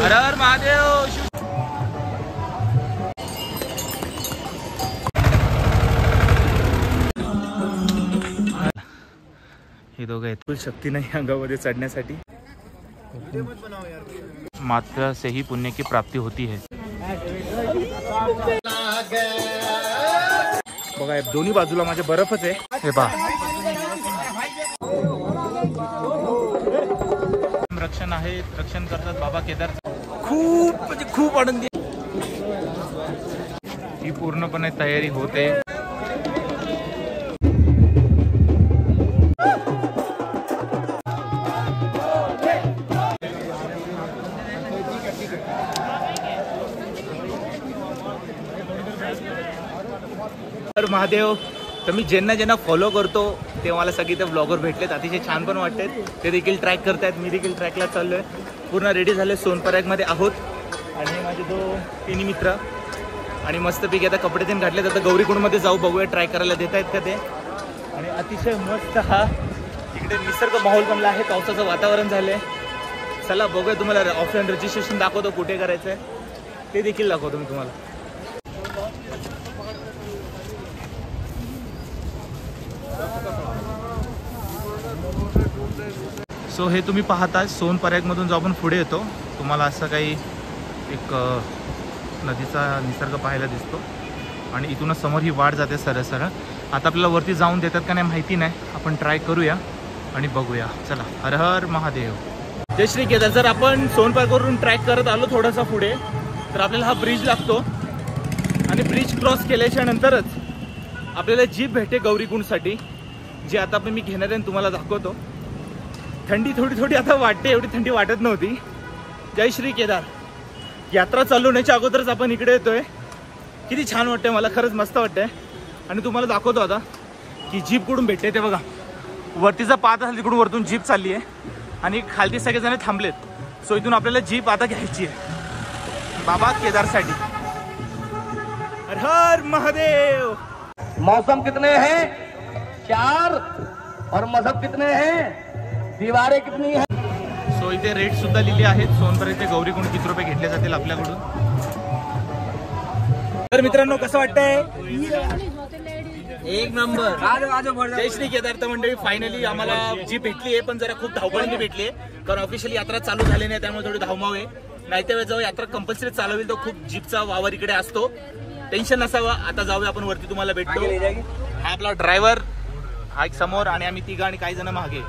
हर हर महादेव। हे दोघं आहेत, शक्ती नाही अंगामध्ये चढण्यासाठी, मात्र से ही पुण्य की प्राप्ति होती है। बघा दोन्ही बाजूला माझे बर्फच आहे, हे पहा। रक्षण आहे, रक्षण करतात बाबा केदार, खूप म्हणजे खूप आनंदी। ही पूर्णपणे तयारी होते। महादेव तर मी ज्यांना फॉलो करतो ते मला सगळे ते ब्लॉगर भेटलेत, अतिशय छान पण वाटतात। ते देखील ट्रॅक करतायत, मी देखील ट्रॅकला चाललोय, पूर्ण रेडी झाले, सोनप्रयागमध्ये आहोत। आणि माझे तिन्ही मित्र आणि मस्तपैकी आता कपडे तीन घातलेत, आता गौरीकुंडमध्ये जाऊ, बघूया ट्राय करायला देत आहेत का ते। आणि अतिशय मस्त हा इकडे निसर्ग माहोल बनला आहे, पावसाचं वातावरण झालंय। चला बघूया, तुम्हाला ऑफलाईन रजिस्ट्रेशन दाखवतो, कुठे करायचं आहे ते देखील दाखवतो मी तुम्हाला। सो हे तुम्ही पाहता सोनप्रयागमधून जो आपण पुढे येतो, तुम्हाला असं काही एक नदीचा निसर्ग पाहायला दिसतो आणि इथूनच समोर ही वाट जाते सरळ सरळ। आता आपल्याला वरती जाऊन देतात का नाही माहिती नाही, आपण ट्राय करूया आणि बघूया। चला, हर हर महादेव, जय श्री केदार। जर आपण सोनप्रयागवरून ट्रॅक करत आलो थोडासा पुढे, तर आपल्याला हा ब्रिज लागतो आणि ब्रिज क्रॉस केल्याच्या नंतरच आपल्याला जीप भेटते गौरीकुंडसाठी, जी आता पण मी घेणार आहे, तुम्हाला दाखवतो। थंडी थोडी आता वाटते, एवढी थंडी वाटत नव्हती। जय श्री केदार। यात्रा चालू होण्याच्या अगोदरच आपण इकडे येतोय, किती छान वाटतंय, मला खरंच मस्त वाटतंय। आणि तुम्हाला दाखवतो आता की जीप कुठून भेटते ते बघा, वरतीचा पाहत असेल तिकडून वरतून जीप चालली आहे आणि खालती सगळेजण थांबलेत। सो इथून आपल्याला जीप आता घ्यायची आहे बाबा केदारसाठी। हर हर महादेव। मौसम कितने हैं? 4 और मजहब कितने हैं? दीवारें कितनी है? सो इथे रेट सुद्धा लिहिले आहेत, सोनप्रयाग ते गौरीकुंड किती रुपये घेतले जातील आपल्याकडून। तर मित्रांनो कसं वाटतंय? एक नंबर। जय श्री केदार मंडळी, फायनली आम्हाला जीप भेटली आहे, पण जरा खूप धावपळीने भेटली आहे, कारण ऑफिशियली यात्रा चालू झाली नाही, त्यामुळे थोडी धावमाव आहे। नाही त्या वेळेस जेव्हा यात्रा कंपल्सरी चालू होईल तो खूप जीपचा वावर इकडे असतो, टेन्शन नसावं। आता जाऊया आपण वरती, तुम्हाला भेटतो। हा आपला ड्रायव्हर, हा एक समोर आणि आम्ही तिघं आणि काही जण मागे।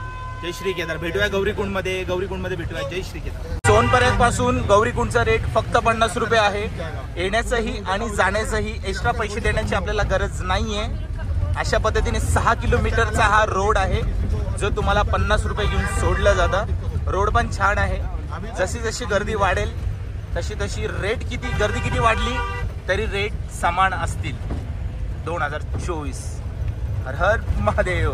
जय श्री केदार, भेटूया गौरीकुंडमध्ये भेटूया। जय श्री केदार। सोनप्रयाग पासून गौरीकुंडचा रेट फक्त 50 रुपये आहे। येण्याचंही आणि जाण्याचंही एक्स्ट्रा पैसे देण्याची आपल्याला गरज नाहीये। अशा पद्धतीने 6 किलोमीटरचा हा रोड आहे, जो तुम्हाला 50 रुपये घेऊन सोडलं जातं। रोड पण छान आहे, जशी जशी गर्दी वाढेल तशी तशी गर्दी किती वाढली तरी रेट समान असतील। 2024। हर हर महादेव।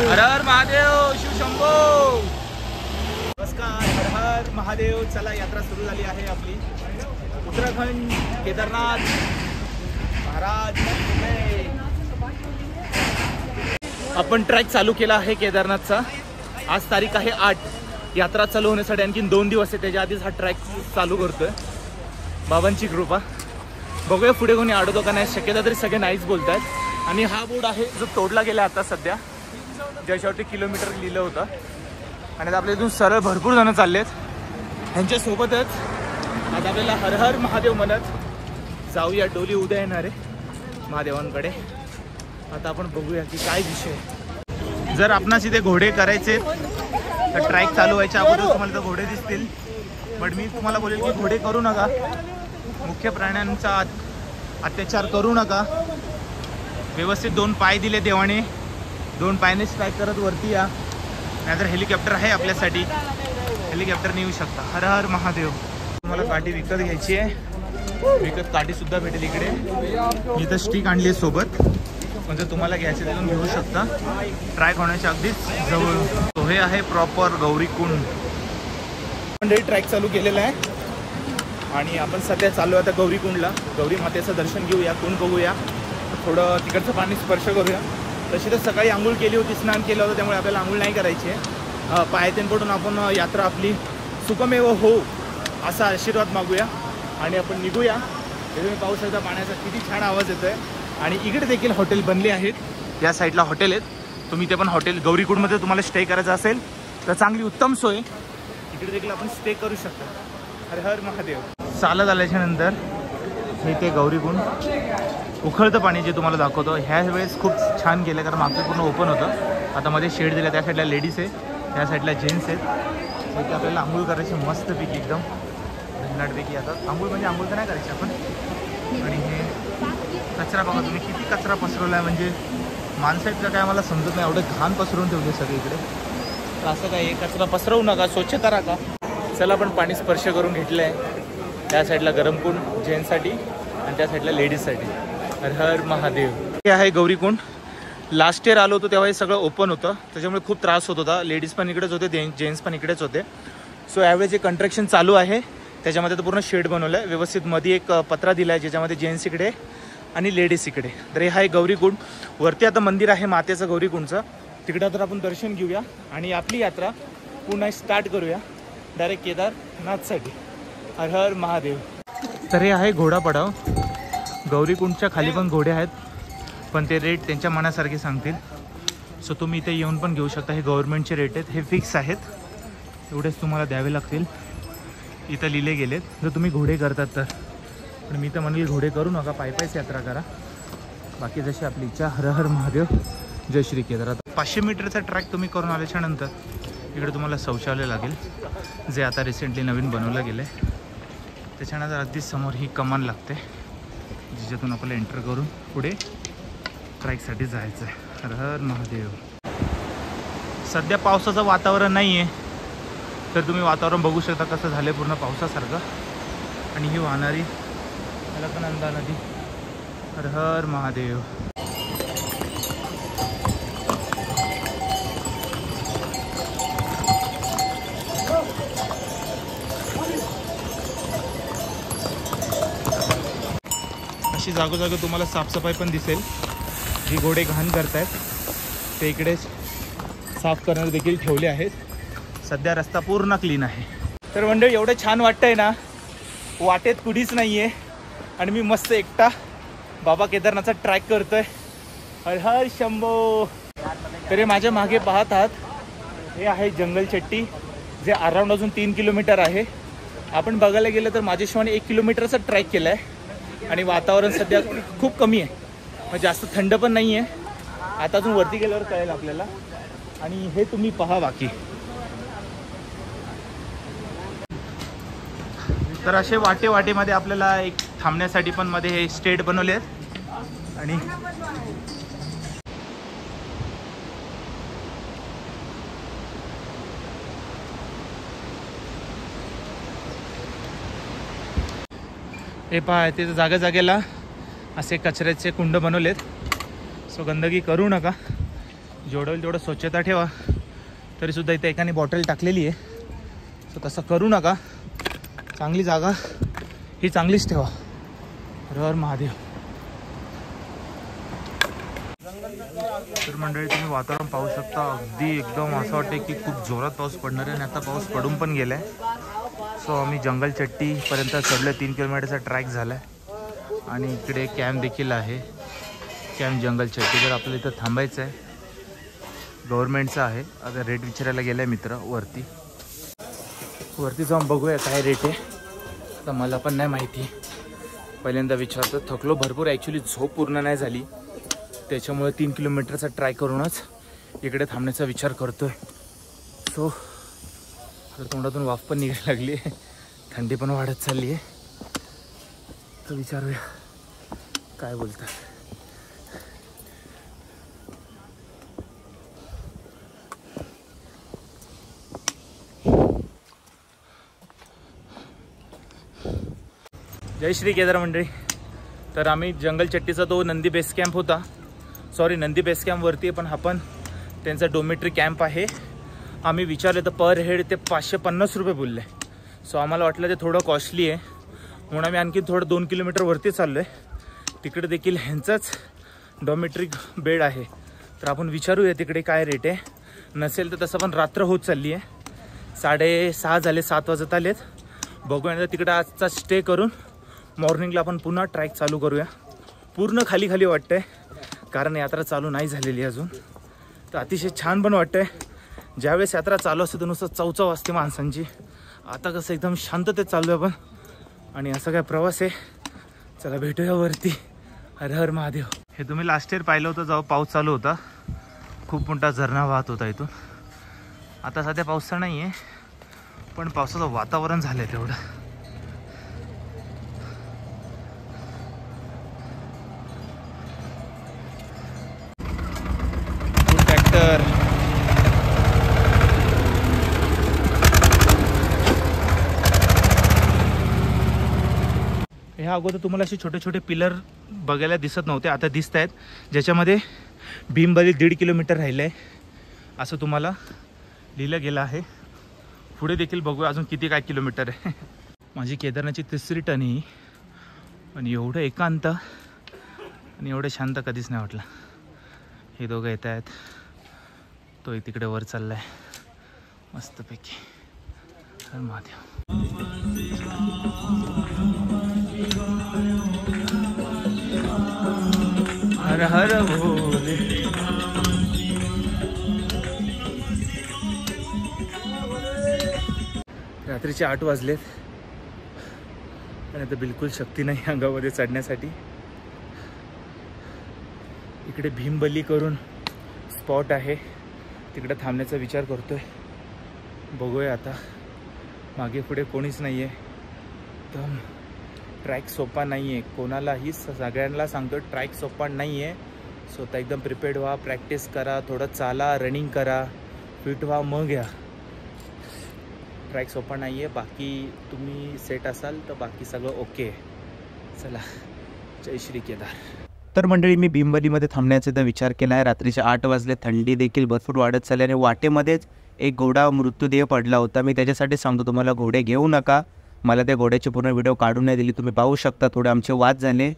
हर हर महादेव, शिव शंभो। नमस्कार, हर हर महादेव। चला, यात्रा सुरू झाली आहे आपली, उत्तराखंड केदारनाथ महाराज। आपण ट्रॅक चालू केला आहे केदारनाथचा। आज तारीख आहे 8, यात्रा चालू होण्यासाठी आणखी 2 दिवस आहे, त्याच्या आधीच हा ट्रॅक चालू करतोय। बाबांची कृपा, बघूया पुढे कोणी अडवतो का नाही, शक्यता तरी सगळे नाहीच बोलतात। आणि हा बोर्ड आहे जो तोडला गेला आता सध्या, ज्याच्यावरती किलोमीटर लिहिलं होतं। आणि आता आपल्या इथून सरळ भरपूर जण चाललेत, ह्यांच्यासोबतच आता आपल्याला हर हर महादेव म्हणत जाऊया। डोली उद्या येणार आहे महादेवांकडे। आता आपण बघूया की काय विषय। जर आपणास इथे घोडे करायचे तर ट्रॅक चालू व्हायच्या अगोदर तुम्हाला तर घोडे दिसतील, बट मी तुम्हाला बोलेल की घोडे करू नका, मुख्य प्राण्यांचा अत्याचार करू नका। व्यवस्थित 2 पाय दिले देवाने, 2 पायाने स्ट्राईक करत वरती या, नाहीतर हेलिकॉप्टर आहे आपल्यासाठी, हेलिकॉप्टरने येऊ शकता। हर हर महादेव। तुम्हाला काठी विकत घ्यायची आहे, विकत काठी सुद्धा भेटेल इकडे। मी तर स्टिक आणली आहे सोबत, म्हणजे तुम्हाला घ्यायचे तिथून घेऊ शकता, ट्रॅक होण्याच्या अगदीच जवळ। तो हे आहे प्रॉपर गौरीकुंड। मंडळी ट्रॅक चालू केलेला आहे आणि आपण सध्या चाललो आता गौरीकुंडला. गौरी मातेचं दर्शन घेऊया, कुंड बघूया, थोडं तिकडचं पाणी स्पर्श करूया. तशी तर सकाळी आंघोळ केली होती, स्नान केलं होतं, त्यामुळे आपल्याला आंघोळ नाही करायची आहे. पायथ्यान पडून आपण यात्रा आपली सुखमेव हो असा आशीर्वाद मागूया आणि आपण निघूया. हे तुम्ही पाहू शकता पाण्याचा किती छान आवाज येतो आहे. आणि इकडे देखील हॉटेल बनले आहेत, या साईडला हॉटेल आहेत. तुम्ही ते पण हॉटेल गौरीकुंडमध्ये तुम्हाला स्टे करायचं असेल तर चांगली उत्तम सोय, इकडे देखील आपण स्टे करू शकतो. हर हर महादेव. चालत आल्याच्यानंतर हे ते गौरीकुंड उखळतं पाणी जे तुम्हाला दाखवतो. ह्या वेळेस खूप छान केलं कारण मागचं पूर्ण ओपन होतं. आता मध्ये शेड दिला, त्या साईडला लेडीज आहे, त्या साईडला जेंट्स आहेत. ते आपल्याला आंघोळ करायची मस्तपैकी एकदम भन्नाटपैकी. आता आंघोळ म्हणजे आंघोळ तर नाही करायची आपण. आणि हे कचरा बघा तुम्ही, किती कचरा पसरवला आहे. म्हणजे माणसाचं काय मला समजत नाही, एवढं घाण पसरवून ठेवले सगळीकडे. तर असं काय हे कचरा पसरवू नका, स्वच्छता राखा. चला आपण पाणी स्पर्श करून घेतलं आहे. त्या साईडला गरमकुंड जेंट्ससाठी आणि त्या साईडला लेडीजसाठी. हर हर महादेव. हे आहे गौरीकुंड. लास्ट इयर आलो होतो तेव्हा हे सगळं ओपन होतं, त्याच्यामुळे खूप त्रास होत होता. लेडीज पण इकडेच होते, जेंट्स पण इकडेच होते. सो यावेळेस जे कंस्ट्रक्शन चालू आहे त्याच्यामध्ये तर पूर्ण शेड बनवलं आहे व्यवस्थित. मध्ये एक पत्रा दिला आहे ज्याच्यामध्ये जेंट्स इकडे आणि लेडीज इकडे. तर हे आहे गौरीकुंड. वरती आता मंदिर आहे मातेचं गौरीकुंडचं, तिकडं तर आपण दर्शन घेऊया आणि आपली यात्रा पुन्हा स्टार्ट करूया डायरेक्ट केदारनाथसाठी. हर हर महादेव. तर हे आहे घोडा पडाव. गौरीकुंडच्या खाली पण घोडे आहेत, पण ते रेट त्यांच्या मनासारखे सांगतील. सो तुम्ही इथे येऊन पण घेऊ शकता. हे गव्हर्नमेंटचे रेट आहेत, हे फिक्स आहेत, एवढेच तुम्हाला द्यावे लागतील. इथं लिहिले गेलेत जर तुम्ही घोडे करतात तर. पण मी तर म्हणेल घोडे करू नका, पायपायच यात्रा करा. बाकी जशी आपली इच्छा. हर हर महादेव. जय श्री केदार. 500 मीटरचा ट्रॅक तुम्ही करून आल्याच्यानंतर इकडे तुम्हाला शौचालय लागेल, जे आता रिसेंटली नवीन बनवलं गेलं आहे. त्याच्यानंतर अगदीच समोर ही कमान लागते, जिच्यातून आपल्याला एंटर करून पुढे ट्रॅकसाठी जायचं आहे. हर हर महादेव. सध्या पावसाचं वातावरण नाही आहे, तर तुम्ही वातावरण बघू शकता कसं झालं आहे पूर्ण पावसासारखं. आणि ही वाहणारी अलकनंदा नदी. हर हर महादेव. अशी जागोजागी तुम्हाला साफसफाई पण दिसेल. जी घोडे घाण करतायत ते इकडे साफ करणारे देखील ठेवले आहेत. सध्या रस्ता पूर्ण क्लीन आहे. तर मंडळी एवढं छान वाटतंय ना, वाटेत कुणीच नाही आहे आणि मी मस्त एकटा बाबा केदारनाथचा ट्रॅक करतोय. हर हर शंभो. तरी माझ्या मागे पाहत आहात हे आहे जंगल चट्टी, जे अराउंड अजून 3 किलोमीटर आहे. आपण बघायला गेलं तर माझ्या हिशोबाने 1 किलोमीटरचा ट्रॅक केला आहे. आणि वातावरण सध्या खूप कमी आहे, म्हणजे जास्त थंड पण नाही आहे. आता अजून वरती गेल्यावर कळेल आपल्याला. आणि हे तुम्ही पहा बाकी. तर असे वाटेमध्ये आपल्याला एक थांबण्यासाठी पण मध्ये हे स्टेट बनवले आहेत. आणि हे पहा, तिथे जागेला असे कचऱ्याचे कुंड बनवलेत. सो गंदगी करू नका, जेवढं होईल तेवढं स्वच्छता ठेवा. तरीसुद्धा इथे एकाने बॉटल टाकलेली आहे, सो तसं करू नका. चांगली जागा ही चांगलीच ठेवा. हर हर महादेव. तर मंडळी तुम्ही वातावरण पाहू शकता, अगदी एकदम असं वाटतं की खूप जोरात पाऊस पडणार आहे. आणि आता पाऊस पडून पण गेला आहे. सो आम्ही जंगल चट्टीपर्यंत चढलो. 3 किलोमीटरचा ट्रॅक झाला आहे. आणि इकडे कॅम्प देखील आहे, कॅम्प जंगल चट्टी. तर आपल्याला इथं थांबायचं आहे, गव्हर्नमेंटचं आहे. आता रेट विचारायला गेला आहे मित्र वरती जाऊन बघूया काय रेट आहे. तर मला पण नाही माहिती, पहिल्यांदा विचारतो. थकलो भरपूर, ॲक्च्युली झोप पूर्ण नाही झाली, त्याच्यामुळे 3 किलोमीटरचा ट्राय करूनच इकडे थांबण्याचा विचार करतो आहे. सो तोंडातून वाफ पण निघायला लागली आहे, थंडी पण वाढत चालली आहे. तर विचारूया काय बोलतात. जय श्री केदार मंडळी. तर आम्ही जंगल चट्टीचा तो नंदी बेस कॅम्प होता, नंदी बेस कॅम्पवरती आहे, पण हा पण त्यांचा डोमेट्री कॅम्प आहे. आम्ही विचारलं तर पर हेड ते 550 रुपये बोलले. सो आम्हाला वाटलं ते थोडं कॉस्टली आहे, म्हणून आम्ही आणखी थोडं 2 किलोमीटर वरती चाललो आहे. तिकडे देखील ह्यांचाच डॉमेट्रिक बेड आहे, तर आपण विचारूया तिकडे काय रेट आहे. नसेल तर तसं पण रात्र होत चालली आहे, 6:30 झाले, 7 वाजत आलेत. बघूया तिकडे आजचा स्टे करून मॉर्निंगला आपण पुन्हा ट्रॅक चालू करूया. पूर्ण खाली खाली वाटतंय कारण यात्रा चालू नाही झालेली अजून. तर अतिशय छान पण वाटतंय. ज्यावेळेस यात्रा चालू असते तर नुसतं चवचव असते माणसांची. आता कसं एकदम शांततेत चालू आहे आपण आणि असा काय प्रवास आहे. चला भेटूया वरती. हर हर महादेव. हे तुम्ही लास्ट इयर पाहिलं होतं जेव्हा पाऊस चालू होता, खूप मोठा झरणा वाहत होता इथून. आता सध्या पाऊस तर नाही आहे, पण पावसाचं वातावरण झालं आहे तेवढं. ट्रॅक्टर ह्या अगोदर तुम्हाला असे छोटे छोटे पिलर बघायला दिसत नव्हते, आता दिसत आहेत, ज्याच्यामध्ये भीमबली 1.5 किलोमीटर राहिलं आहे असं तुम्हाला लिहिलं गेलं आहे. पुढे देखील बघूया अजून किती काय किलोमीटर आहे. माझी केदारनाथची 3री टर्न ही, पण एवढं एकांत आणि एवढं शांत कधीच नाही वाटलं. हे दोघं येत आहेत, तो तिकडे वर चालला आहे मस्तपैकी. हर महादेव. हर हर भोले. रात्रीचे 8 वाजलेत आणि आता बिलकुल शक्ती नाही अंगामध्ये चढण्यासाठी. इकडे भीमबली करून स्पॉट आहे, तिकडे थांबण्याचा विचार करतोय. बघूया आता. मागे पुढे कोणीच नाही आहे, तर ट्रॅक सोपा नाही आहे. कोणालाही सगळ्यांना सांगतो ट्रॅक सोपा नाही आहे. स्वतः एकदम प्रिपेअर्ड व्हा, प्रॅक्टिस करा, थोडं चाला, रनिंग करा, फिट व्हा, मग या. ट्रॅक सोपा नाही आहे. बाकी तुम्ही सेट असाल तर बाकी सगळं ओके आहे. चला, जय श्री केदार. तर मंडळी, मी भीमबलीमध्ये थांबण्याचा तर विचार केला आहे. रात्रीचे 8 वाजले, थंडी देखील भरपूर वाढत चालली आणि वाटेमध्येच एक घोडा मृत्यूदेह पडला होता. मी त्याच्यासाठी सांगतो तुम्हाला, घोडे घेऊ नका. मला त्या घोड्याची पूर्ण व्हिडिओ काढून नाही दिली, तुम्ही पाहू शकता. थोडे आमचे वाद झाले.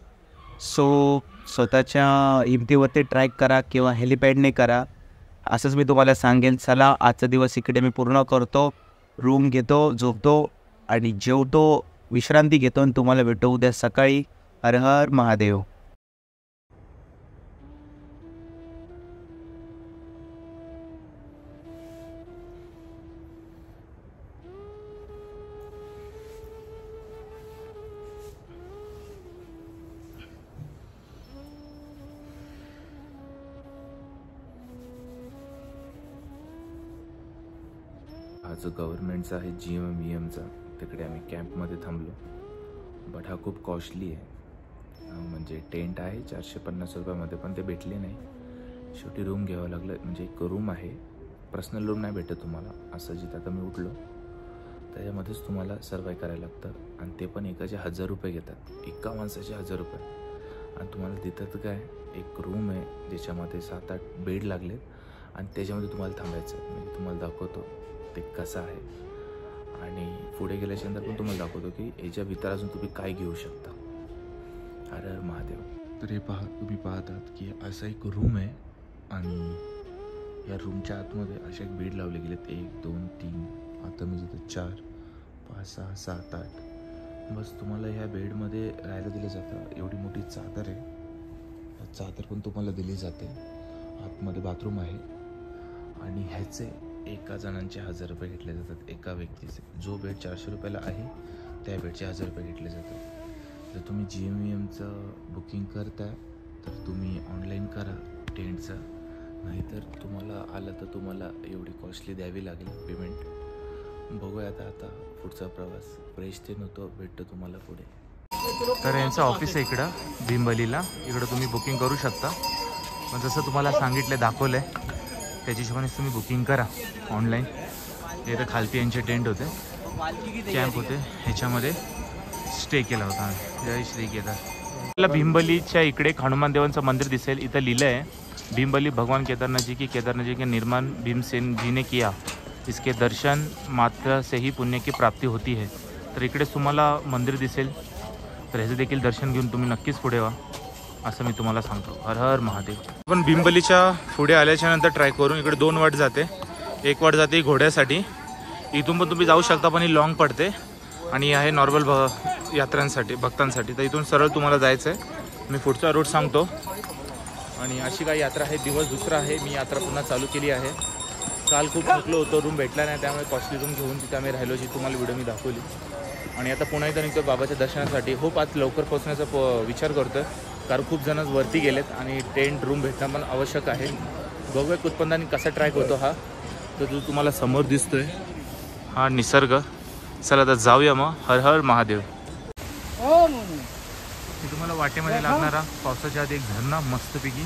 सो स्वतःच्या हिमतीवरती ट्रॅक करा किंवा हेलिपॅडने करा, असंच मी तुम्हाला सांगेन. चला, आजचा दिवस इकडे मी पूर्ण करतो. रूम घेतो, झोपतो आणि जेवतो, विश्रांती घेतो आणि तुम्हाला भेटू उद्या सकाळी. हर हर महादेव. हा जो गव्हर्नमेंटचा आहे GMVMचा, तिकडे आम्ही कॅम्पमध्ये थांबलो. बट हा खूप कॉस्टली आहे. म्हणजे टेंट आहे 450 रुपयामध्ये, पण ते भेटले नाही. शेवटी रूम घ्यावं लागलं. म्हणजे एक रूम आहे, पर्सनल रूम नाही भेटत तुम्हाला. असं जिथं आता मी उठलो त्याच्यामध्येच तुम्हाला सर्वाईव्ह करायला लागतं. आणि ते पण एकाचे 1000 रुपये घेतात, एका माणसाचे 1000 रुपये. आणि तुम्हाला तिथं काय एक रूम आहे ज्याच्यामध्ये 7-8 बेड लागलेत आणि त्याच्यामध्ये तुम्हाला थांबायचं. म्हणजे तुम्हाला दाखवतो ते कसं आहे आणि पुढे गेल्याच्यानंतर पण तुम्हाला दाखवतो की याच्या भीतर अजून तुम्ही काय घेऊ शकता. हर हर महादेव. तर हे तुम्ही पाहतात की असा एक रूम आहे आणि या रूमच्या आतमध्ये असे एक बेड लावले गेलेत. 1 2 3, आता मी जिथं 4 5 6 7 8. बस तुम्हाला ह्या बेडमध्ये राहायला दिलं जातं. एवढी मोठी चादर आहे, चादर पण तुम्हाला दिली जाते. आतमध्ये बाथरूम आहे आणि ह्याचे एका जणांचे 1000 रुपये घेतले जातात, एका व्यक्तीचे. जो बेड 400 रुपयाला आहे त्या बेडचे 1000 रुपये घेतले जातात. जर तुम्ही GMVMचं बुकिंग करताय तर तुम्ही ऑनलाईन करा टेंटचं, नाहीतर तुम्हाला आलं तर तुम्हाला एवढी कॉस्टली द्यावी लागेल पेमेंट. बघूया आता पुढचा प्रवास. फ्रेश ते नव्हतो, भेटतो तुम्हाला पुढे. तर यांचं ऑफिस आहे इकडं भीमबलीला. इकडं तुम्ही बुकिंग करू शकता. पण जसं तुम्हाला सांगितलं, दाखवलं आहे त्याच्या हिशोबाने तुम्ही बुकिंग करा ऑनलाईन. हे तर खालती यांचे टेंट होते, कॅम्प होते, ह्याच्यामध्ये स्टे केला होता. जय श्री केदार. आपल्याला भीमबलीच्या इकडे हनुमान देवांचं मंदिर दिसेल. इथं लिहिलं आहे, भीमबली भगवान केदारनाथ जी की केदारनाथ जी के निर्माण भीमसेन जी ने किया, इसके दर्शन मात्र से ही पुण्य की प्राप्ती होती है. तर इकडे तुम्हाला मंदिर दिसेल. तर ह्याचं देखील दर्शन घेऊन तुम्ही नक्कीच पुढे व्हा असं मी तुम्हाला सांगतो. हर हर महादेव. आपण बिंबलीच्या पुढे आल्याच्या नंतर ट्राय करून इकडे 2 वाट जाते. एक वाट जाते घोड्यासाठी, इथून पण तुम्ही जाऊ शकता पण ही लॉंग पडते, आणि आहे नॉर्मल यात्रांसाठी भक्तांसाठी. तर इथून सरळ तुम्हाला जायचं आहे. मी पुढचा रूट सांगतो. आणि अशी काही यात्रा आहे. दिवस दुसरा आहे. मी यात्रा पुन्हा चालू केली आहे. काल खूप थकलो होतो, रूम भेटला नाही, त्यामुळे कॉस्टली रूम घेऊन तिथे आम्ही राहिलो, जी तुम्हाला व्हिडिओ मी दाखवली. आणि आता पुन्हा एकदा निघतो बाबाच्या दर्शनासाठी. होप आज लवकर पोहोचण्याचा विचार करतो कारण खूप जण वरती गेलेत आणि टेंट रूम भेटणं पण आवश्यक आहे. बघूया कुतपंदांनी कसा ट्रॅक होतो हा. तर तो तुम्हाला समोर दिसतोय हा निसर्ग. चला आता जाऊया मग. हर हर महादेव. तुम्हाला वाटेमध्ये लागणारा पावसाच्या आधी एक झरणा मस्तपैकी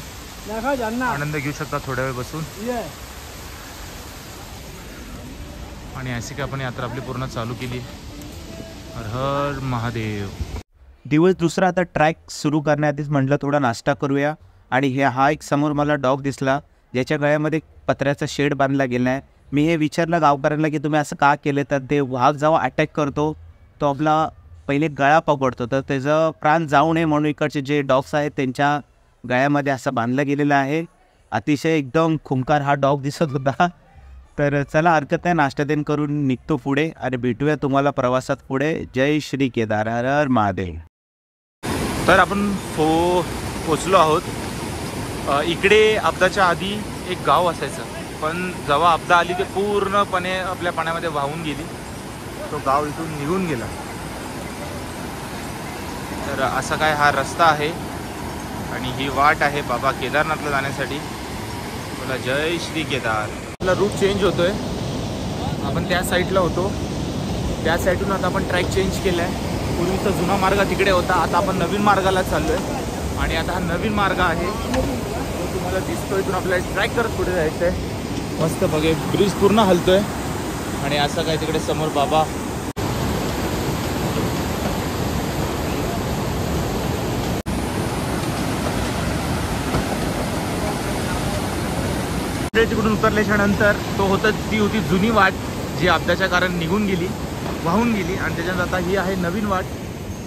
आनंद घेऊ शकता थोड्या वेळ बसून. आणि अशी काय आपण यात्रा आपली पूर्ण चालू केली. हर हर महादेव. दिवस दुसरा आता ट्रॅक सुरू करण्याआधीच म्हटलं थोडा नाश्ता करूया. आणि हा एक समोर मला डॉग दिसला ज्याच्या गळ्यामध्ये पत्र्याचा शेड बांधला गेला आहे. मी हे विचारलं गावकऱ्यांना की तुम्ही असं का केलं, तर ते वाघ जेव्हा अटॅक करतो तो आपला पहिले गळा पकडतो, तर त्याचं प्राण जाऊ नये म्हणून इकडचे जे डॉग्स आहेत त्यांच्या गळ्यामध्ये असं बांधलं गेलेलं आहे. अतिशय एकदम खुंकार हा डॉग दिसत होता. तर चला हरकत नाही, नाश्ता करून निघतो पुढे आणि भेटूया तुम्हाला प्रवासात पुढे. जय श्री केदार. हर हर महादेव. तर आपण पोचलो आहोत. इकडे अपदाच्या आधी एक गाव असायचं, पण जेव्हा अपदा आली ते पूर्णपणे आपल्या पाण्यामध्ये वाहून गेली. तो गाव इथून निघून गेला. तर असा काय हा रस्ता आहे आणि ही वाट आहे बाबा केदारनाथला जाण्यासाठी. बोला जय श्री केदार. आपला रूट चेंज होतोय. आपण त्या साईडला होतो, त्या साईडून आता आपण ट्रॅक चेंज केला आहे. पूर्वीचा जुना मार्ग तिकडे होता, आता आपण नवीन मार्गाला चाललो आहे. आणि आता हा नवीन मार्ग आहे तो तुम्हाला दिसतो. इथून आपल्याला ट्रॅक करत पुढे जायचं आहे. मस्त बघे ब्रिज पूर्ण हलतोय आणि असं काय तिकडे समोर बाबा. तिकडून उतरल्याच्या नंतर ती होती जुनी वाट जी अपदाच्या कारण निघून गेली, वाहून गेली. आणि त्याच्यानंतर आता ही आहे नवीन वाट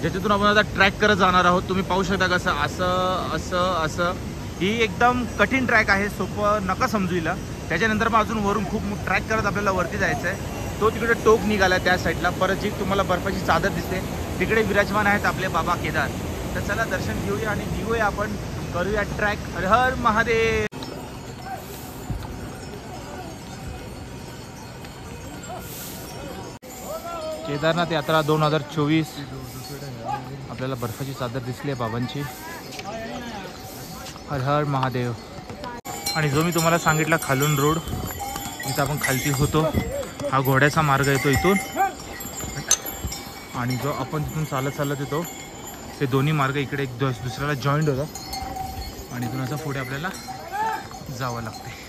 ज्याच्यातून आपण आता ट्रॅक करत जाणार आहोत. तुम्ही पाहू शकता कसं असं असं असं. ही एकदम कठीण ट्रॅक आहे, सोपं नका समजू हिला. त्याच्यानंतर मग अजून वरून खूप ट्रॅक करत आपल्याला वरती जायचं आहे. तो तिकडे टोक निघाला त्या साईडला. परत जी तुम्हाला बर्फाची चादर दिसते तिकडे विराजमान आहेत आपले बाबा केदार. तर चला दर्शन घेऊया आणि निघूया आपण, करूया ट्रॅक. हर हर महादेव. केदारनाथ यात्रा 2024. आपल्याला बर्फाची चादर दिसली आहे बाबांची. हर हर महादेव. आणि जो मी तुम्हाला सांगितला खालून रोड, इथं आपण खालती होतो, हा घोड्याचा मार्ग येतो इथून. आणि जो आपण तिथून चालत येतो ते दोन्ही मार्ग इकडे एक दुसऱ्याला जॉईंट होतात आणि इथून असं पुढे आपल्याला जावं लागते.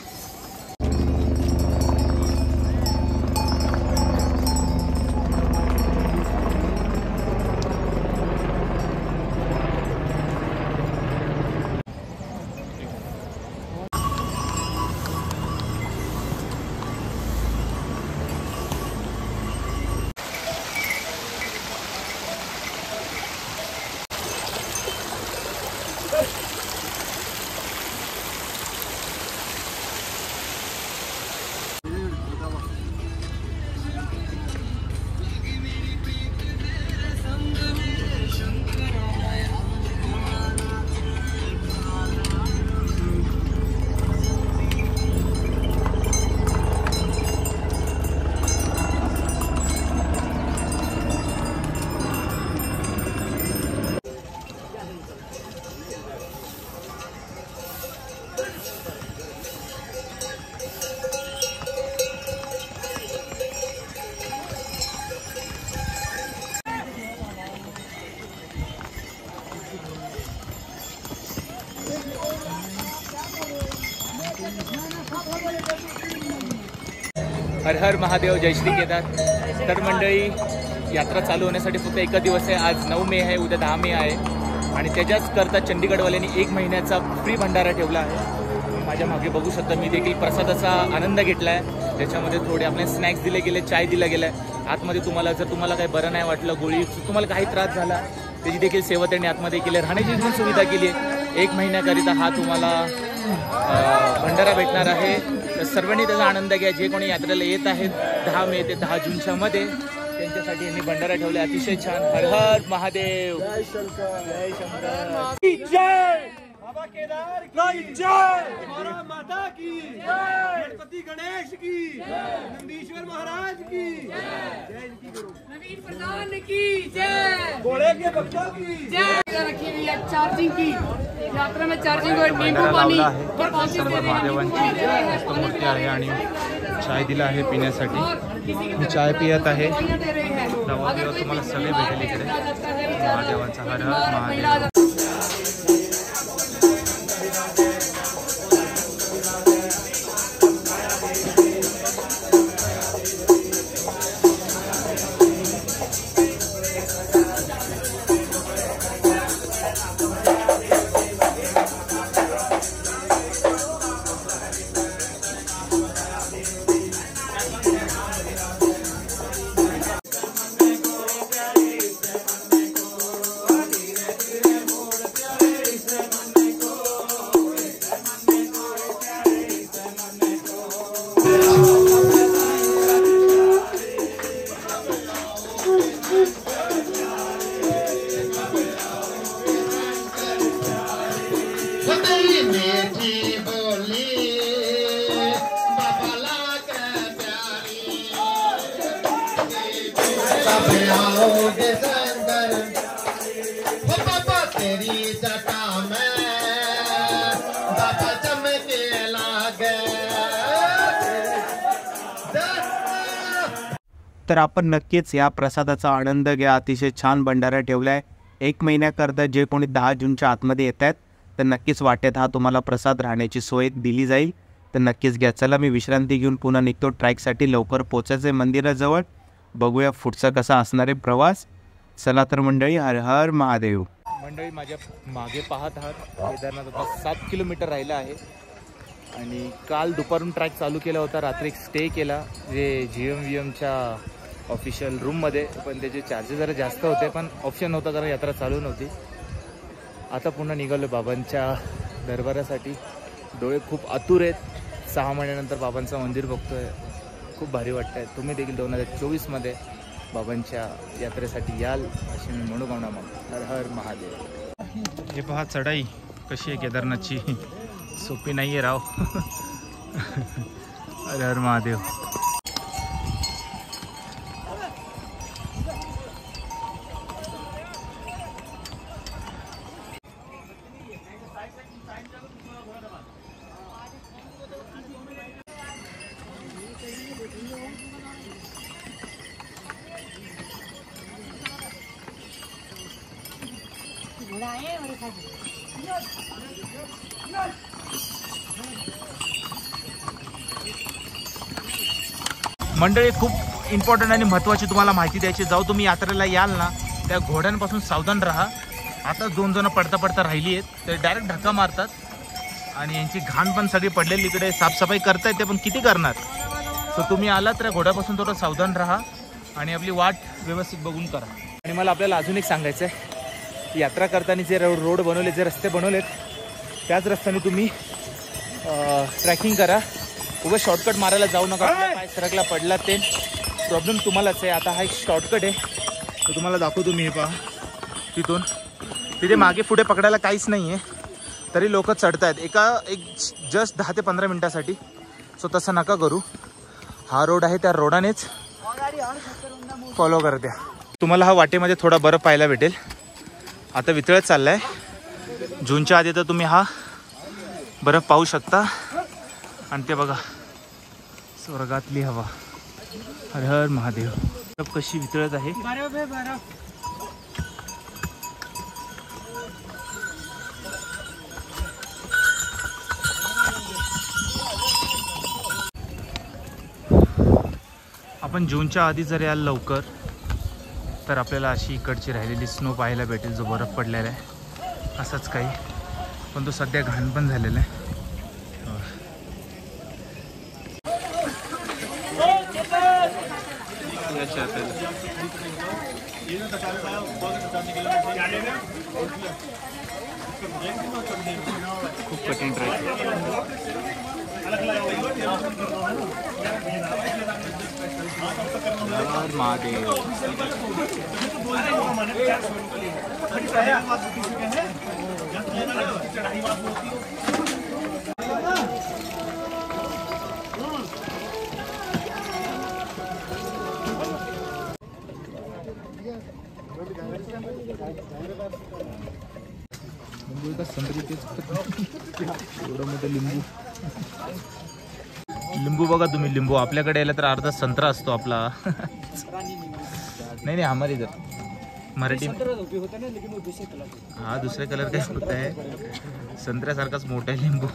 हर हर महादेव. जय श्री केदार. तर मंडळी, यात्रा चालू होण्यासाठी फक्त एकच दिवस आहे. आज 9 मे आहे, उद्या 10 मे आहे. आणि त्याच्याच करता चंदीगडवाल्यांनी 1 महिन्याचा फ्री भंडारा ठेवला आहे. तुम्ही माझ्या मागे बघू शकता. मी देखील प्रसादाचा आनंद घेतला आहे. त्याच्यामध्ये थोडे आपले स्नॅक्स दिले गेले, चाय दिला गेला आहे. आतमध्ये तुम्हाला जर तुम्हाला काही बरं नाही वाटलं, गोळी तुम्हाला काही त्रास झाला त्याची देखील सेवा त्यांनी आतमध्ये केली आहे. राहण्याची पण सुविधा केली आहे. 1 महिन्याकरिता हा तुम्हाला भंडारा भेटणार आहे. तर सर्वांनी त्याचा आनंद घ्या. जे कोणी यात्रेला येत आहेत 10 मे ते 10 जूनच्या मध्ये त्यांच्यासाठी यांनी भंडारा ठेवले. अतिशय छान. हर हर महादेव. जय शंकर. जय शंकर. जय बाबा केदार की जय. माता की जय. गणपति गणेश की जय. नंदीश्वर महाराज की जय. नवीन प्रधान की जय. घोड़े के भक्तों की जय. रखी हुई है चार्जिंग की. यात्रा में चार्जिंग और नींबू पानी महादेवांची मूर्ती आहे आणि चाय दिला आहे पिण्यासाठी. मी चाय पियत आहे. नवदेव तुम्हाला सगळे भेटेल इकडे. महादेवांचा हर हर महादेव. तर आपण नक्कीच या प्रसादाचा आनंद घ्या. अतिशय छान भंडारा ठेवला आहे. 1 महिन्याकरता जे कोणी 10 जूनच्या आतमध्ये येत आहेत तर नक्कीच वाटेत हा तुम्हाला प्रसाद राहण्याची सोय दिली जाईल. तर नक्कीच घ्या. चला मी विश्रांती घेऊन पुन्हा निघतो ट्रॅकसाठी. लवकर पोचायचं आहे मंदिराजवळ. बघूया पुढचा कसा असणार आहे प्रवास. चला तर मंडळी, हर हर महादेव. मंडळी माझ्या मागे पाहत आहात केदारनाथ आता 7 किलोमीटर राहिलं आहे आणि काल दुपारून ट्रॅक चालू केला होता. रात्री एक स्टे केला जे GMVMच्या ऑफिशियल रूममध्ये, पण त्याचे चार्जेस जरा जास्त होते पण ऑप्शन नव्हता कारण यात्रा चालू नव्हती. आता पुन्हा निघालो बाबांच्या दरबारासाठी. डोळे खूप आतुर आहेत. 6 महिन्यानंतर बाबांचं मंदिर बघतोय. खूप भारी वाटतं आहे. तुम्ही देखील 2024मध्ये बाबांच्या यात्रेसाठी याल अशी मी मनोकामना मागतो. हर हर महादेव. हे पहा चढाई कशी आहे केदारनाथची. सोपी नाही आहे राव. हर हर महादेव. मंडळी खूप इम्पॉर्टंट आणि महत्त्वाची तुम्हाला माहिती द्यायची. जाऊ तुम्ही यात्रेला याल ना त्या घोड्यांपासून सावधान राहा. आता 2 जण पडता पडता राहिली आहेत. ते डायरेक्ट धक्का मारतात आणि यांची घाण पण सगळी पडलेली. इकडे साफसफाई करता येते पण किती करणार. तर तुम्ही आलात तर घोड्यापासून थोडं सावधान राहा आणि आपली वाट व्यवस्थित बघून करा. आणि मला आपल्याला अजून एक सांगायचं आहे, यात्रा करताना जे रोड बनवले, जे रस्ते बनवलेत त्याच रस्त्याने तुम्ही ट्रॅकिंग करा. उभं शॉर्टकट मारायला जाऊ नका. पाय सरकला पडला ते प्रॉब्लेम तुम्हालाच आहे. आता हा एक शॉर्टकट आहे तो तुम्हाला दाखवतो मी. हे पहा तिथून तिथे मागे पुढे पकडायला काहीच नाही आहे तरी लोक चढत आहेत एक जस्ट 10 ते 15 मिनटासाठी. सो तसं नका करू. हा रोड आहे त्या रोडानेच फॉलो करा द्या. तुम्हाला हा वाटेमध्ये थोडा बरं पाहायला भेटेल. आता वितळत चालला आहे. जूनच्या आधी तर तुम्ही हा बरं पाहू शकता. आणि ते बघा स्वर्गातली हवा. हर हर महादेव. कशी वितळत आहे. आपण जूनच्या आधी जर याल लवकर तर आपल्याला अशी इकडची राहिलेली स्नो पाहायला भेटेल, जो बर्फ पडलेला आहे असंच काही. पण तो सध्या घाण पण झालेला आहे. कसे आता खूप कठीण ट्रेक. महादेव एवढं मोठं लिंबू. लिंबू बघा तुम्ही, लिंबू आपल्याकडे यायला तर अर्धा संत्रा असतो आपला. नाही हमारे इधर मराठी हा दुसरे कलर काय होत आहे, संत्र्यासारखाच मोठा लिंबू.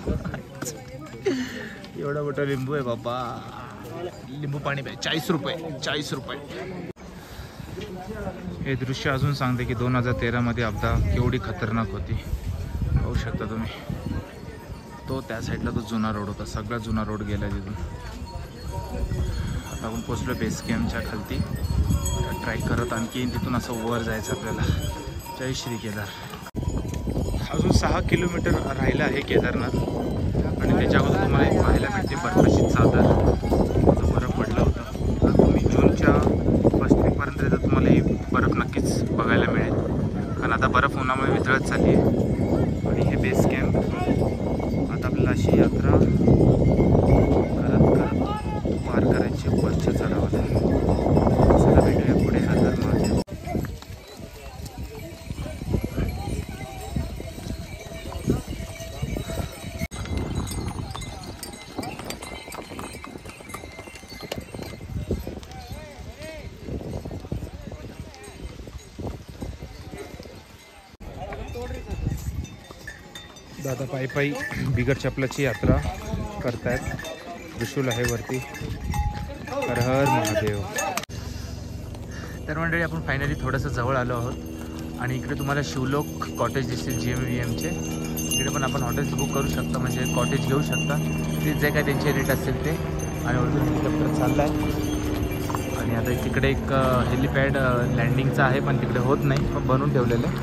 एवढा मोठा लिंबू आहे बाबा. लिंबू पाणी प्या. 40 रुपये. 40 रुपये. हे दृश्य अजून सांगते की 2013 मध्ये आपदा केवढी खतरनाक होती. पाहू शकता तुम्ही. तो त्या साईडला तो जुना रोड होता, सगळा जुना रोड गेला तिथून. आता आपण पोचलो बेस कॅम्पच्या खालती. ट्राय करत आणखी तिथून असं वर जायचं आपल्याला. जय श्री केदार. अजून 6 किलोमीटर राहिलं आहे केदारनाथ. आणि त्याच्या अगोदर तुम्हाला एक पाहायला मिळते बर्फाची चादर. जो बर्फ पडला होता. तर तुम्ही जूनच्या फर्स्ट वीकपर्यंत तर तुम्हाला ही बर्फ नक्कीच बघायला मिळेल, कारण आता बर्फ उन्हामुळे वितळत चालली आहे. आणि हे बेस कॅम्प. आता आपल्याला अशी यात्रा करत करत पार करायची वरच्या चढावाला. चला भेटूया पुढे. हर हर महादेव. दादा पायी पायी बिगर चपलाची यात्रा करतायत. त्रिशूल आहे वरती. हर हर महादेव. तर मंडळी आपण फायनली थोडंसं जवळ आलो आहोत. आणि इकडे तुम्हाला शिवलोक कॉटेज दिसतील GMVMचे. इकडे पण आपण हॉटेल्स बुक करू शकता, म्हणजे कॉटेज घेऊ शकता. ते जे काय त्यांचे रेट असतील ते. आणि वरतून हेलिकॉप्टर चालला आहे. आणि आता तिकडे एक हेलिपॅड लँडिंगचं आहे, पण तिकडे होत नाही, पण बनवून ठेवलेलं आहे.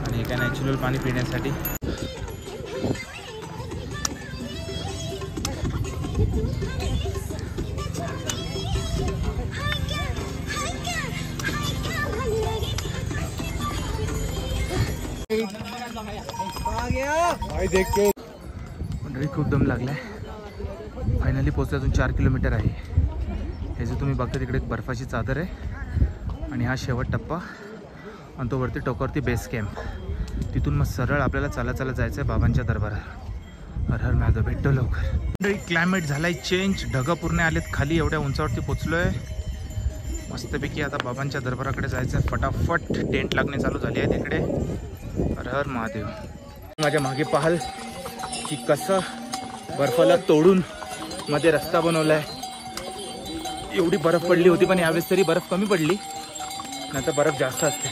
आणि हे काय नॅचरल पाणी पिण्यासाठी. मंडळी खूप दम लागलाय. फायनली पोहोचलो. अजून 4 किलोमीटर आहे. हे जे तुम्ही बघता तिकडे एक बर्फाची चादर आहे. आणि हा शेवट टप्पा. आणि तो वरती टोकावरती बेस कॅम्प. तिथून मग सरळ आपल्याला चालत जायचं आहे बाबांच्या दरबारात. हर हर महादेव. भेटतो लवकर. मंडळी क्लायमेट झालाय चेंज. ढगं पूर्ण आलेत खाली. एवढ्या उंचावरती पोचलो आहे. मस्तपैकी आता बाबांच्या दरबाराकडे जायचं आहे. फटाफट टेंट लागणे चालू झाली आहे तिकडे. हर हर महादेव. माझ्या मागे पाहाल की कसं बर्फाला तोडून मध्ये रस्ता बनवला आहे. एवढी बर्फ पडली होती, पण यावेळेस तरी बर्फ कमी पडली, नंतर बर्फ जास्त असते.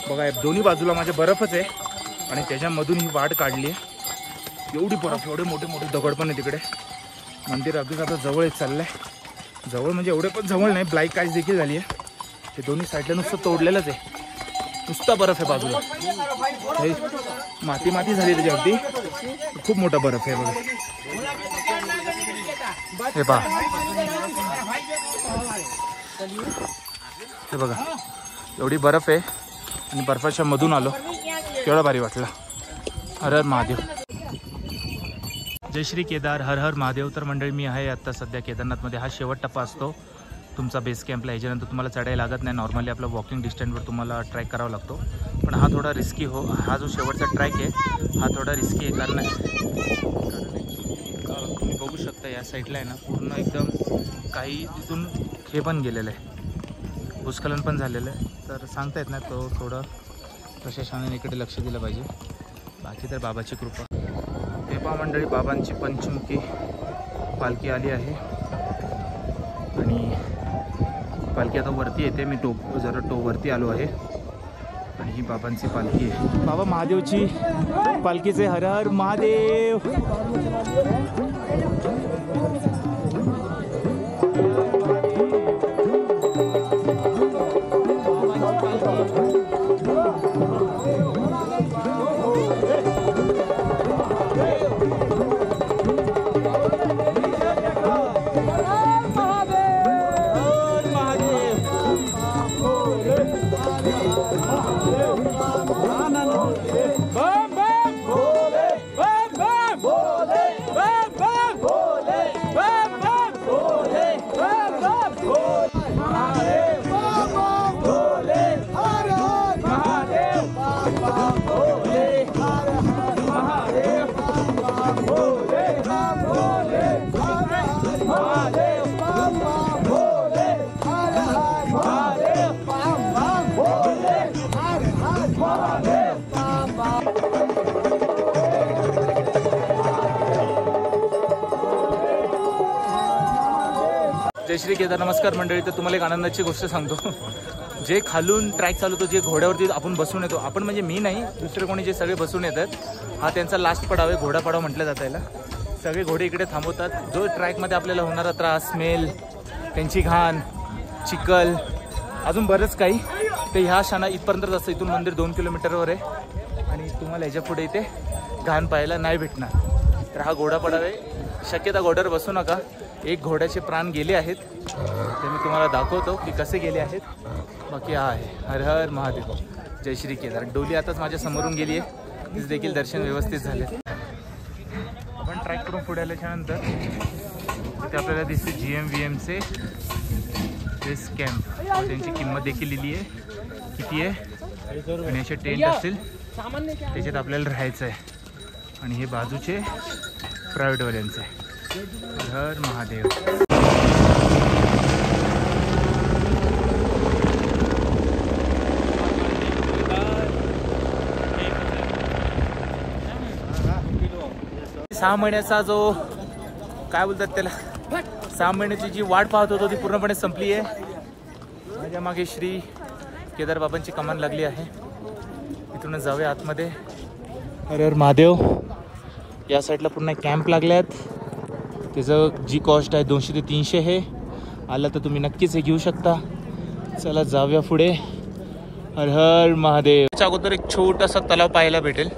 बघा दोन्ही बाजूला माझ्या बर्फच आहे. आणि त्याच्यामधून ही वाट काढली आहे. एवढी बर्फ. एवढे मोठे मोठे दगड पण आहे तिकडे. मंदिर अगदीच आता जवळ एक चाललं आहे. जवळ म्हणजे एवढे पण जवळ नाही. ब्लॅक आईस देखील झाली आहे. ते दोन्ही साईडला नुसतं तोडलेलंच आहे. नुसता बर्फ आहे बाजूला. माती माती झाली त्याची अगदी. खूप मोठा बर्फ आहे बघा. हे पहा. हे बघा एवढी बर्फ आहे. आणि बर्फाच्या मधून आलो. केवढा भारी वाटला. हर हर महादेव. जय श्री केदार. हर हर महादेव. तर मंडळी मी आहे आत्ता सध्या केदारनाथमध्ये. हा शेवट टप्पा असतो तुमचा बेस कॅम्पला. याच्यानंतर तुम्हाला चढायला लागत नाही. नॉर्मली आपलं वॉकिंग डिस्टन्सवर तुम्हाला ट्रॅक करावा लागतो. पण हा थोडा रिस्की हा जो शेवटचा ट्रॅक आहे हा थोडा रिस्की आहे. कारण तुम्ही बघू शकता या साईडला आहे ना पूर्ण एकदम काही तिथून हे पण गेलेलं आहे. भूस्खलन पण झालेलं आहे. तर सांगता येत नाही. तो थोडं प्रशासनाने इकडे लक्ष दिलं पाहिजे. बाकी तर बाबाची कृपा. हे पहा मंडळी बाबांची पंचमुखी पालखी आली आहे. आणि पालखी आता वरती येते. मी जरा वरती आलो आहे. आणि ही बाबांची पालखी आहे. बाबा महादेवची पालखीचे. हर हर महादेव. जय श्री केदार. नमस्कार मंडळी. तर तुम्हाला एक आनंदाची गोष्ट सांगतो. जे खालून ट्रॅक चालवतो, जे घोड्यावरती आपण बसून येतो, आपण म्हणजे मी नाही, दुसरे कोणी जे सगळे बसून येतात, हा त्यांचा लास्ट पडाव आहे. घोडा पडाव म्हटलं जातं याला. सगळे घोडे इकडे थांबवतात. जो ट्रॅकमध्ये आपल्याला होणारा त्रास, स्मेल, त्यांची घाण, चिखल, अजून बरंच काही, ते ह्या क्षणा इथपर्यंत असतं. इथून मंदिर 2 किलोमीटरवर आहे आणि तुम्हाला ह्याच्या पुढे इथे घाण पाहायला नाही भेटणार. तर हा घोडा पडाव आहे. शक्यता घोड्यावर बसू नका. एक घोड्याचे प्राण गेले आहेत, ते मी तुम्हाला दाखवतो की कसे गेले आहेत. बाकी हा आहे. हर हर महादेव. जय श्री केदार. डोली आताच माझ्या समोरून गेली आहे. तिचं देखील दर्शन व्यवस्थित झाले. आपण ट्रॅक करून पुढे आल्याच्यानंतर तिथे आपल्याला दिसते GMVMचे बेस कॅम्प. त्यांची किंमत देखील लिहिली आहे, किती आहे, आणि असे टेंट असतील त्याच्यात आपल्याला राहायचं आहे. आणि हे बाजूचे प्रायव्हेटवाल्यांचे. हर महादेव. सहा महिन्याचा जो काय बोलतात त्याला, 6 महिन्याची जी वाट पाहत होतो ती पूर्णपणे संपली आहे. माझ्या मागे श्री केदार बाबांची कमान लागली आहे. इथूनच जाऊया आतमध्ये. हर हर महादेव. या साईडला पूर्ण कॅम्प लागल्यात. त्याचं जी कॉस्ट आहे 200 ते 300 आहे. आला तर तुम्ही नक्कीच हे घेऊ शकता. चला जाऊया पुढे. हर हर महादेव. त्याच्या अगोदर एक छोटासा तलाव पाहायला भेटेल.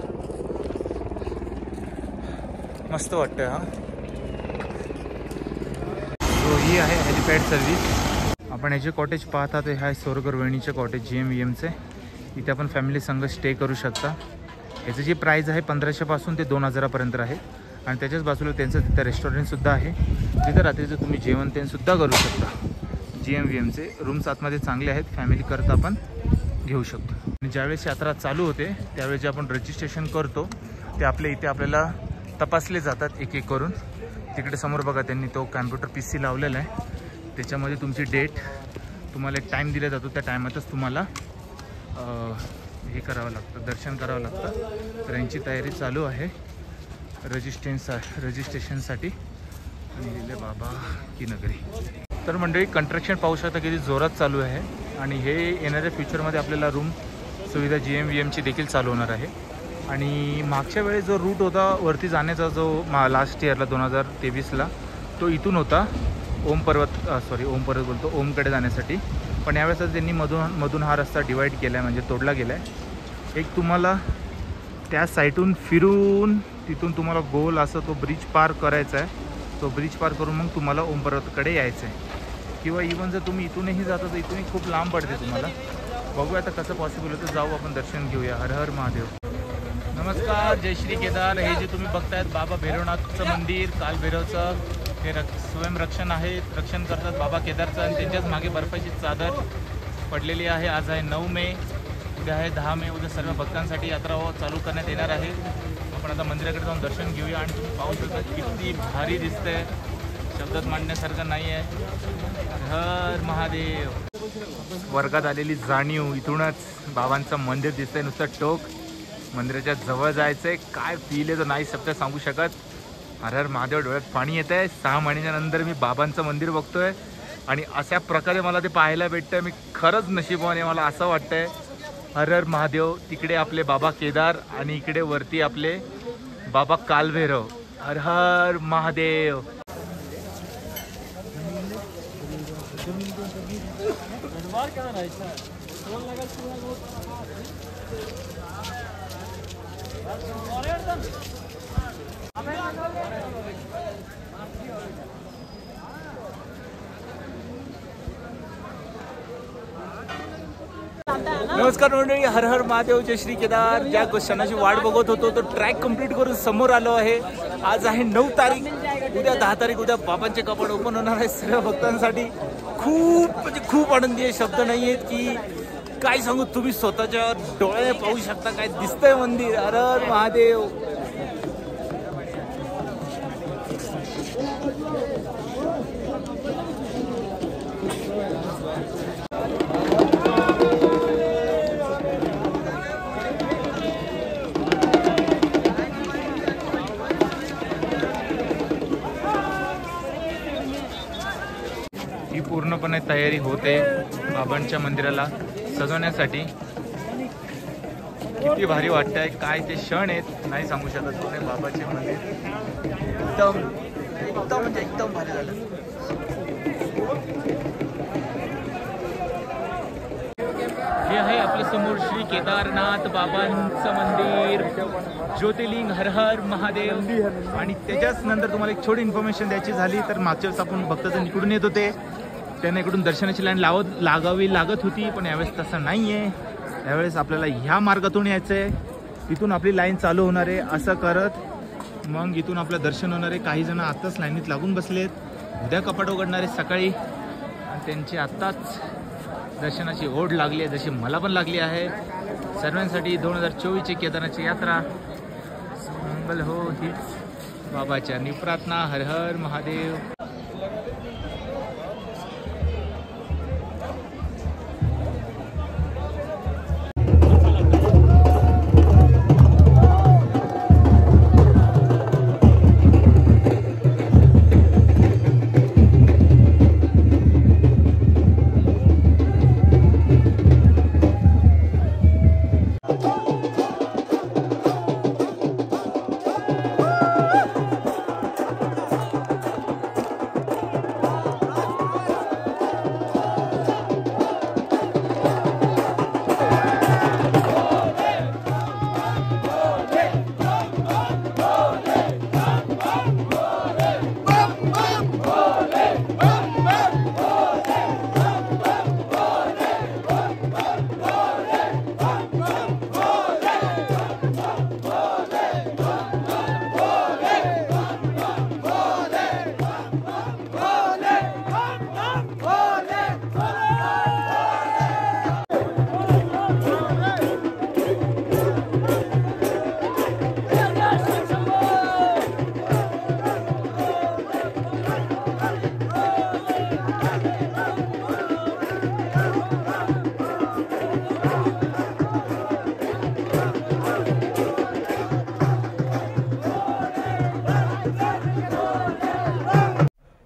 मस्त वाटतं. हा ही आहे हेलिपॅड सर्व्हिस. आपण याचे कॉटेज पाहता ते ह्या सोरगर वहिनीचे कॉटेज GMVMचे. इथे आपण फॅमिली संघ स्टे करू शकता. याचं जी प्राईस आहे 1500 पासून ते 2000 आहे. आणि त्याच्याच बाजूला त्यांचं तिथं रेस्टॉरंटसुद्धा आहे, तिथं रात्रीचं तुम्ही जेवण सुद्धा करू शकता. GMVMचे रूम्स आतमध्ये चांगले आहेत. फॅमिली करता आपण घेऊ शकतो. आणि ज्यावेळेस यात्रा चालू होते त्यावेळेस जे आपण रजिस्ट्रेशन करतो ते आपल्या इथे आपल्याला तपासले जातात एक एक करून. तिकडे समोर बघा त्यांनी तो कॅम्प्युटर PC लावलेला आहे. त्याच्यामध्ये तुमची डेट, तुम्हाला एक टाईम दिला जातो. त्या टायमातच तुम्हाला हे करावं लागतं, दर्शन करावं लागतं. तर यांची तयारी चालू आहे रजिस्ट्रेशनसाठी. आणि गेले बाबा की नगरी. तर मंडळी कंस्ट्रक्शन पाहू शकता किती जोरात चालू आहे. आणि हे येणाऱ्या फ्युचरमध्ये आपल्याला रूम सुविधा GMVMची देखील चालू होणार आहे. आणि मागच्या वेळेस जो रूट होता वरती जाण्याचा, जो लास्ट इयरला 2023ला, तो इथून होता ओम पर्वत बोलतो, ओमकडे जाण्यासाठी. पण यावेळेस त्यांनी मधून हा रस्ता डिवाईड केला आहे, म्हणजे तोडला गेला आहे. एक तुम्हाला त्या साईडून फिरून तिथून तुम्हाला गोल असं तो ब्रिज पार करायचा आहे. तो ब्रिज पार करून मग तुम्हाला ओम पर्वतकडे यायचं आहे. किंवा इवन जर तुम्ही इथूनही जाता तर इथूनही खूप लांब पडते तुम्हाला. बघूया आता कसं पॉसिबल होतं. जाऊ आपण दर्शन घेऊया. हर हर महादेव. नमस्कार. जय श्री केदार. हे जे तुम्ही बघतायत बाबा भैरवनाथचं मंदिर, कालभैरवचं, हे स्वयंरक्षण आहे. रक्षण करतात बाबा केदारचं. आणि त्यांच्याच मागे बर्फाची चादर पडलेली आहे. आज आहे 9 मे, उद्या आहे 10 मे. उद्या सर्व भक्तांसाठी यात्रा चालू करण्यात येणार आहे. आपण आता मंदिराकडे जाऊन दर्शन घेऊया. आणि तुम्ही पाहू शकता किती भारी दिसतंय, शब्दात मांडण्यासारखं नाही आहे. हर महादेव. वर्गात आलेली जाणीव. इथूनच बाबांचं मंदिर दिसतंय, नुसतं टोक. मंदिराच्या जवळ जायचंय. काय फील आहे तर नाही शब्द सांगू शकत. हर हर महादेव. डोळ्यात पाणी येत आहे. 6 महिन्याच्या नंतर मी बाबांचं मंदिर बघतोय आणि अशा प्रकारे मला ते पाहायला भेटतंय. मी खरंच नशिबवान आहे, मला असं वाटतंय. हर हर महादेव. तिकडे आपले बाबा केदार आणि इकडे वरती आपले बाबा कालभैरव. हर हर महादेव. नमस्कार मंडळी. हर हर महादेव. जय श्री केदार. ज्या क्षणाची वाट बघत होतो तो ट्रॅक कंप्लीट करून समोर आलो आहे. आज आहे 9 तारीख. उद्या 10 तारीख. उद्या बाबांचे कपाट ओपन होणार आहे सर्व भक्तांसाठी. खूप आनंदी आहे, शब्द नाही आहेत की काय सांगू. तुम्ही स्वतःच्या डोळ्याने पाहू शकता काय दिसतंय मंदिर. हर हर महादेव. पूर्णपणे तयारी होते बाबांच्या मंदिराला सजवण्यासाठी. किती भारी वाटतंय, काय ते क्षण आहेत नाही सांगू शकत. पुणे बाबाचे मंदिर एकदम एकदम म्हणजे एकदम भारी झालं. हे आहे आपल्या समोर श्री केदारनाथ बाबांचं मंदिर, ज्योतिर्लिंग हर हर महादेव. आणि त्याच्याच नंतर तुम्हाला एक छोटी इन्फॉर्मेशन द्यायची झाली तर मागच्या वेळेस आपण भक्तजण इकडून येत होते, त्यांना इकडून दर्शनाची लाईन लागावी लागत होती, पण यावेळेस तसं नाही आहे. यावेळेस आपल्याला ह्या मार्गातून यायचं आहे, तिथून आपली लाईन चालू होणार आहे. असं करत मग इथून आपलं दर्शन होणार आहे. काही जण आत्ताच लाईनीत लागून बसलेत, उद्या कपाट उघडणार आहे सकाळी, आणि त्यांची आत्ताच दर्शनाची ओढ लागली आहे, जशी मला पण लागली आहे. सर्वांसाठी 2024ची केदारनाथची यात्रा मंगल हो हीच बाबाच्या निप्रार्थना. हर हर महादेव.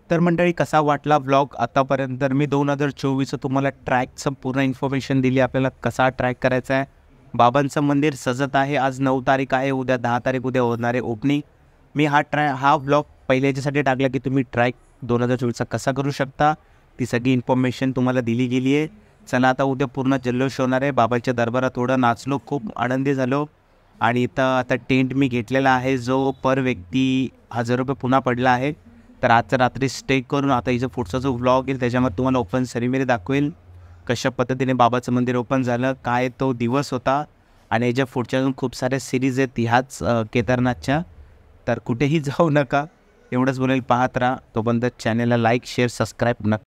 तर मंडळी, कसा वाटला व्लॉग आतापर्यंत? मी 2024चं तुम्हाला ट्रॅकचं पूर्ण इन्फॉर्मेशन दिली, आपल्याला कसा ट्रॅक करायचा आहे. बाबांचं मंदिर सजत आहे. आज 9 तारीख आहे, उद्या 10 तारीख उद्या होणार आहे ओपनिंग. मी हा व्लॉग पहिले याच्यासाठी टाकला की तुम्ही ट्रॅक 2024चा कसा करू शकता, ती सगळी इन्फॉर्मेशन तुम्हाला दिली गेली आहे. चला, आता उद्या पूर्ण जल्लोष होणार आहे. बाबाच्या दरबारात थोडं नाचलो, खूप आनंदी झालो. आणि इथं आता टेंट मी घेतलेला आहे, जो पर व्यक्ती 1000 रुपये पुन्हा पडला आहे. तर आजच्या रात्री स्टे करून आता हिचं पुढचा जो व्लॉग येईल त्याच्यामध्ये तुम्हाला ओपन सेरेमनी दाखवेल, कशा पद्धतीने बाबाचं मंदिर ओपन झालं, काय तो दिवस होता. आणि याच्या पुढच्या अजून खूप साऱ्या सिरीज आहेत ह्याच केदारनाथच्या. तर कुठेही जाऊ नका, एवढंच बोलेल, पाहत राहा. तोपर्यंत चॅनलला लाईक शेअर सबस्क्राईब नका.